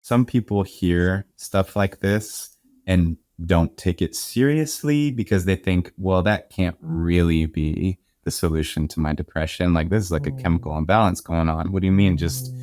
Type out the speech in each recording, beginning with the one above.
some people hear stuff like this and don't take it seriously because they think, well, that can't really be the solution to my depression. Like, this is like a chemical imbalance going on. What do you mean just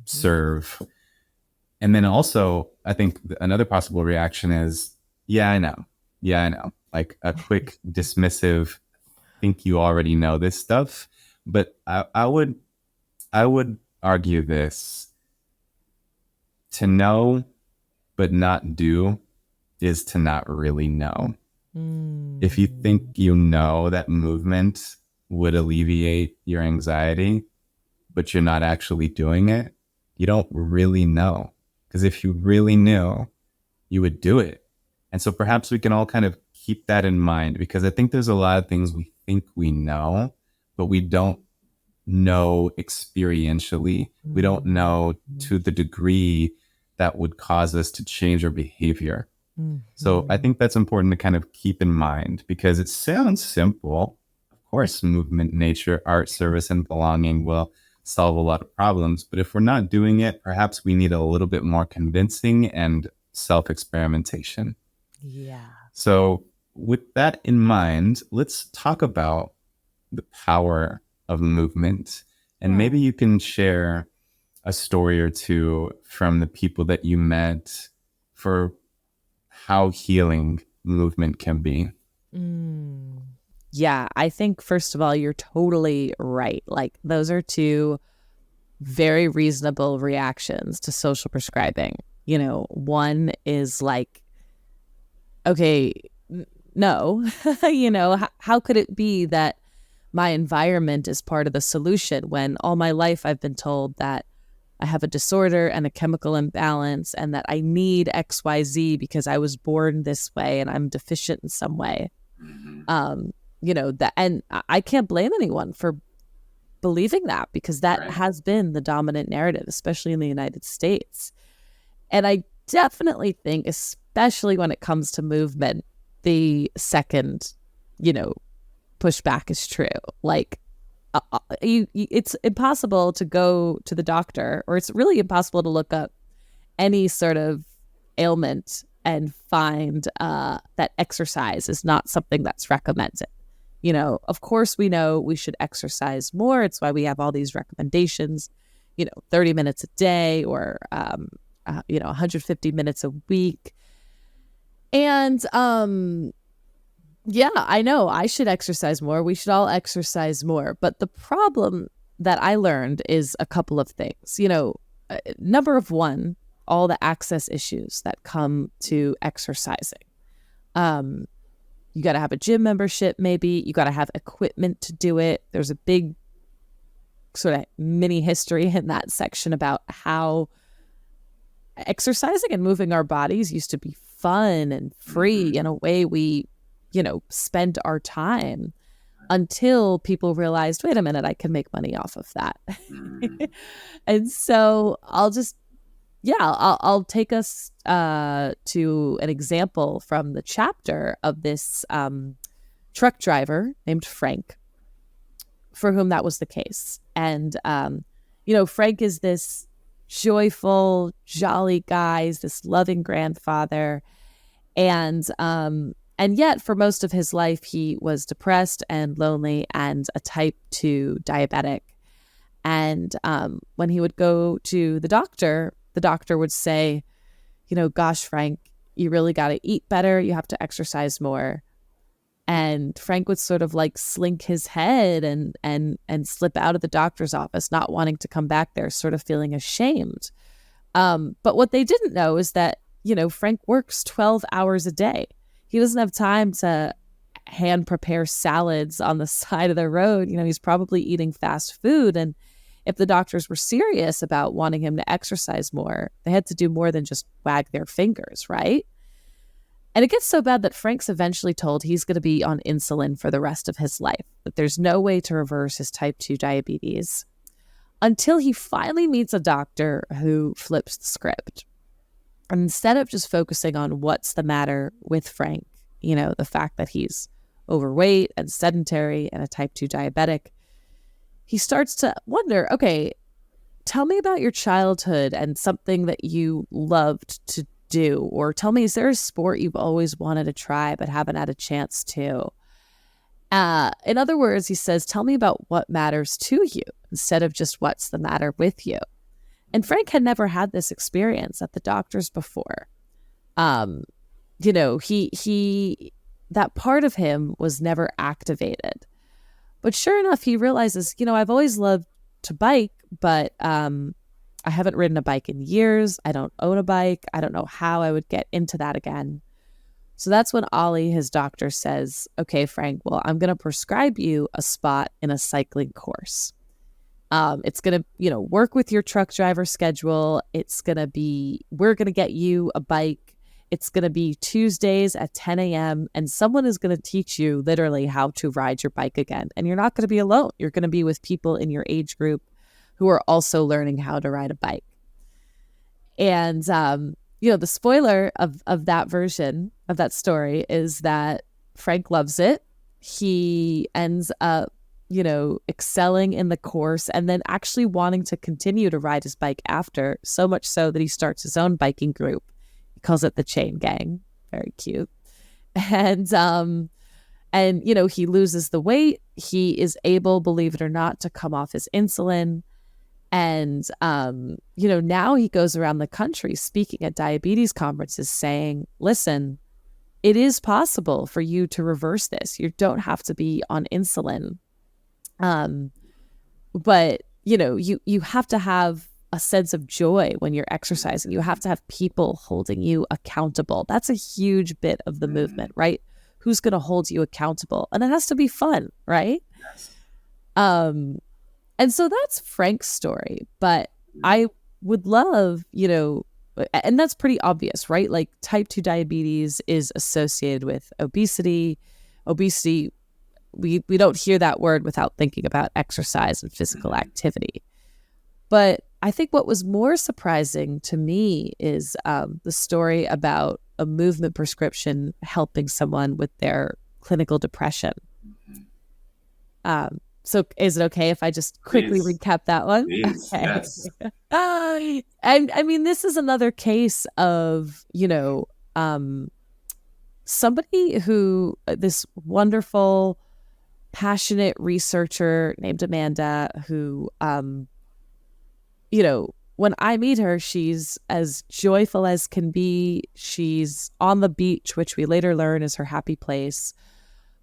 serve? And then also, I think another possible reaction is, yeah, I know. Yeah, I know. Like a quick dismissive, think you already know this stuff. But I would argue this: to know but not do is to not really know. If you think you know that movement would alleviate your anxiety, but you're not actually doing it, you don't really know. Because if you really knew, you would do it. And so perhaps we can all kind of keep that in mind, because I think there's a lot of things we think we know, but we don't know experientially. We don't know to the degree that would cause us to change our behavior. So I think that's important to kind of keep in mind, because it sounds simple. Of course, movement, nature, art, service, and belonging will solve a lot of problems. But if we're not doing it, perhaps we need a little bit more convincing and self-experimentation. Yeah. So with that in mind, let's talk about the power of movement. And maybe you can share a story or two from the people that you met for how healing movement can be. Yeah, I think first of all, you're totally right. Like, those are two very reasonable reactions to social prescribing. You know, one is like, okay, no, how could it be that my environment is part of the solution when all my life I've been told that I have a disorder and a chemical imbalance and that I need XYZ because I was born this way and I'm deficient in some way. That, and I can't blame anyone for believing that, because that has been the dominant narrative, especially in the United States. And I definitely think, especially when it comes to movement, the second, pushback is true. Like, it's impossible to go to the doctor, or it's really impossible to look up any sort of ailment and find that exercise is not something that's recommended. Of course, we know we should exercise more. It's why we have all these recommendations, 30 minutes a day, or 150 minutes a week. And yeah, I know I should exercise more. We should all exercise more. But the problem that I learned is a couple of things. Number of one, all the access issues that come to exercising. You got to have a gym membership, maybe. You got to have equipment to do it. There's a big sort of mini history in that section about how exercising and moving our bodies used to be fun and free in a way we spend our time, until people realized, wait a minute, I can make money off of that. And so I'll take us to an example from the chapter of this truck driver named Frank, for whom that was the case. And, Frank is this joyful, jolly guy, he's this loving grandfather. And yet, for most of his life, he was depressed and lonely and a type 2 diabetic. And when he would go to the doctor would say, gosh, Frank, you really got to eat better. You have to exercise more. And Frank would sort of like slink his head and slip out of the doctor's office, not wanting to come back there, sort of feeling ashamed. But what they didn't know is that, Frank works 12 hours a day. He doesn't have time to hand prepare salads on the side of the road. He's probably eating fast food. And if the doctors were serious about wanting him to exercise more, they had to do more than just wag their fingers, right? And it gets so bad that Frank's eventually told he's going to be on insulin for the rest of his life, that there's no way to reverse his type 2 diabetes, until he finally meets a doctor who flips the script. And instead of just focusing on what's the matter with Frank, the fact that he's overweight and sedentary and a type 2 diabetic, he starts to wonder, okay, tell me about your childhood and something that you loved to do, or tell me, is there a sport you've always wanted to try but haven't had a chance to? In other words, he says, tell me about what matters to you instead of just what's the matter with you. And Frank had never had this experience at the doctor's before. He that part of him was never activated. But sure enough, he realizes, I've always loved to bike, but I haven't ridden a bike in years. I don't own a bike. I don't know how I would get into that again. So that's when Ollie, his doctor, says, okay, Frank, well, I'm going to prescribe you a spot in a cycling course. It's going to, work with your truck driver schedule. We're going to get you a bike. It's going to be Tuesdays at 10 a.m. and someone is going to teach you literally how to ride your bike again. And you're not going to be alone. You're going to be with people in your age group who are also learning how to ride a bike. And, the spoiler of that version of that story is that Frank loves it. He ends up, excelling in the course and then actually wanting to continue to ride his bike after, so much so that he starts his own biking group. He calls it the Chain Gang. Very cute. And he loses the weight. He is able, believe it or not, to come off his insulin. And, now he goes around the country speaking at diabetes conferences saying, listen, it is possible for you to reverse this. You don't have to be on insulin. But, you have to have a sense of joy when you're exercising. You have to have people holding you accountable. That's a huge bit of the movement, right? Who's going to hold you accountable? And it has to be fun, right? Yes. And so that's Frank's story, but I would love, and that's pretty obvious, right? Like type 2 diabetes is associated with obesity. Obesity, we don't hear that word without thinking about exercise and physical activity. But I think what was more surprising to me is the story about a movement prescription helping someone with their clinical depression. So is it okay if I just quickly recap that one? Please, okay. Yes. And I mean, this is another case of, somebody who, this wonderful, passionate researcher named Amanda who, when I meet her, she's as joyful as can be. She's on the beach, which we later learn is her happy place,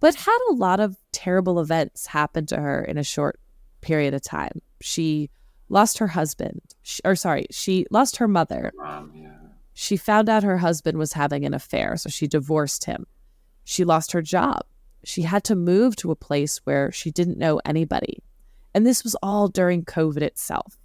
but had a lot of terrible events happen to her in a short period of time. She lost her husband, she lost her mother. Yeah. She found out her husband was having an affair, so she divorced him. She lost her job. She had to move to a place where she didn't know anybody. And this was all during COVID itself.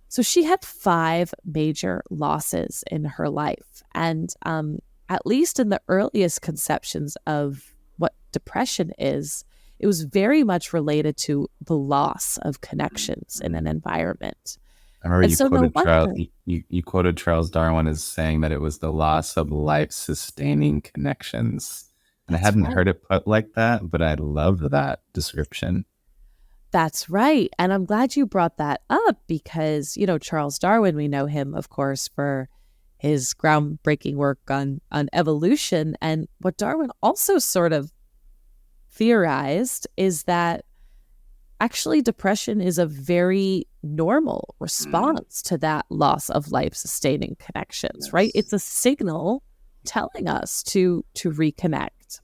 So she had 5 major losses in her life. And at least in the earliest conceptions of what depression is, it was very much related to the loss of connections in an environment. I remember And so no wonder- you quoted Charles Darwin as saying that it was the loss of life-sustaining connections. And I hadn't heard it put like that, but I love that description. That's right. And I'm glad you brought that up because, Charles Darwin, we know him, of course, for his groundbreaking work on evolution. And what Darwin also sort of theorized is that actually depression is a very normal response to that loss of life-sustaining connections, Yes. right? It's a signal telling us to reconnect.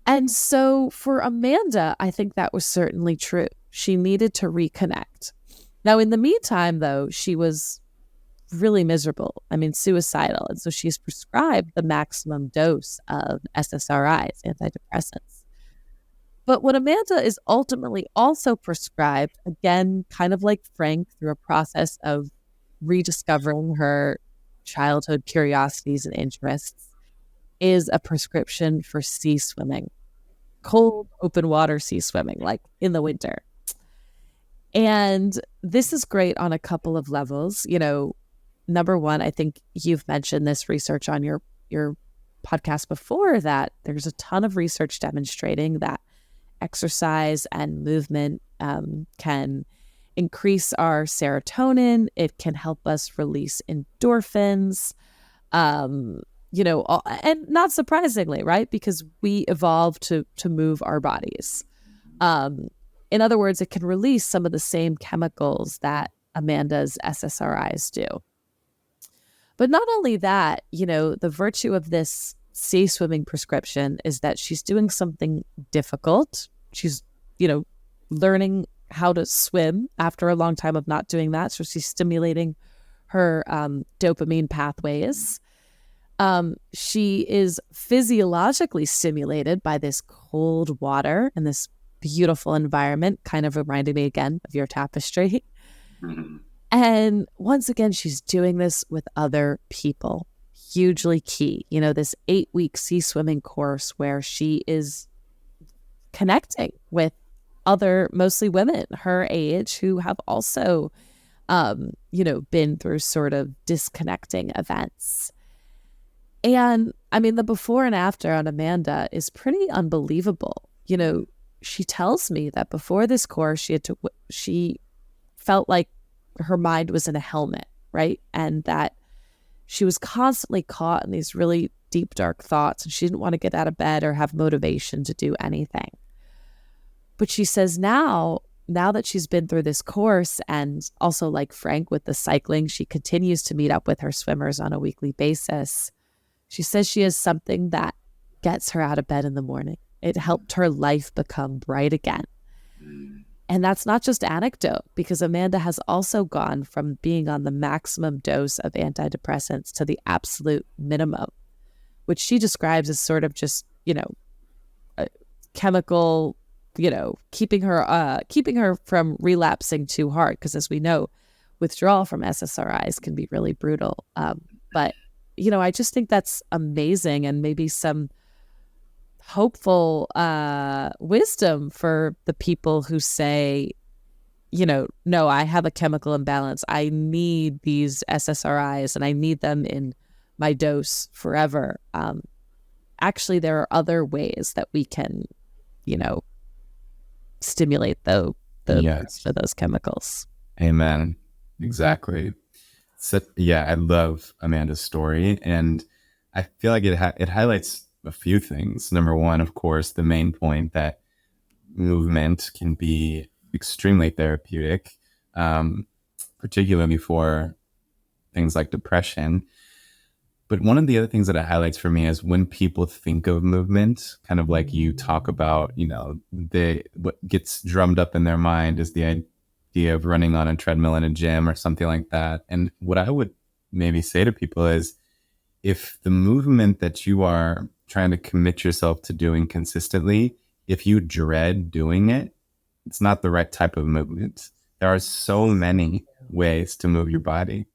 And so for Amanda, I think that was certainly true. She needed to reconnect. Now, in the meantime, though, she was really miserable. I mean, suicidal. And so she's prescribed the maximum dose of SSRIs, antidepressants. But what Amanda is ultimately also prescribed, again, kind of like Frank, through a process of rediscovering her childhood curiosities and interests, is a prescription for sea swimming, cold, open water sea swimming, like in the winter. And this is great on a couple of levels. Number one, I think you've mentioned this research on your podcast before, that there's a ton of research demonstrating that exercise and movement can increase our serotonin. It can help us release endorphins. And not surprisingly, right? Because we evolved to move our bodies. In other words, it can release some of the same chemicals that Amanda's SSRIs do. But not only that, the virtue of this sea swimming prescription is that she's doing something difficult. She's, learning how to swim after a long time of not doing that. So she's stimulating her dopamine pathways. She is physiologically stimulated by this cold water and this beautiful environment, kind of reminding me again of your tapestry. Mhm. And once again, she's doing this with other people. Hugely key. This 8-week sea swimming course where she is connecting with other, mostly women her age, who have also, been through sort of disconnecting events. And I mean, the before and after on Amanda is pretty unbelievable. She tells me that before this course, she felt like her mind was in a helmet, right? And that she was constantly caught in these really deep, dark thoughts, and she didn't want to get out of bed or have motivation to do anything. But she says now that she's been through this course, and also like Frank with the cycling, she continues to meet up with her swimmers on a weekly basis. She says she has something that gets her out of bed in the morning. It helped her life become bright again. And that's not just anecdote, because Amanda has also gone from being on the maximum dose of antidepressants to the absolute minimum, which she describes as sort of just, a chemical, keeping her from relapsing too hard. Because as we know, withdrawal from SSRIs can be really brutal. But I just think that's amazing, and maybe some hopeful wisdom for the people who say, no, I have a chemical imbalance. I need these SSRIs and I need them in my dose forever. Actually, there are other ways that we can, stimulate Yes. those chemicals. Amen. Exactly. So, yeah, I love Amanda's story, and I feel like it highlights a few things. Number one, of course, the main point that movement can be extremely therapeutic, particularly for things like depression. But one of the other things that it highlights for me is when people think of movement, kind of like you talk about, what gets drummed up in their mind is the idea of running on a treadmill in a gym or something like that. And what I would maybe say to people is, if the movement that you are trying to commit yourself to doing consistently, if you dread doing it, it's not the right type of movement. There are so many ways to move your body.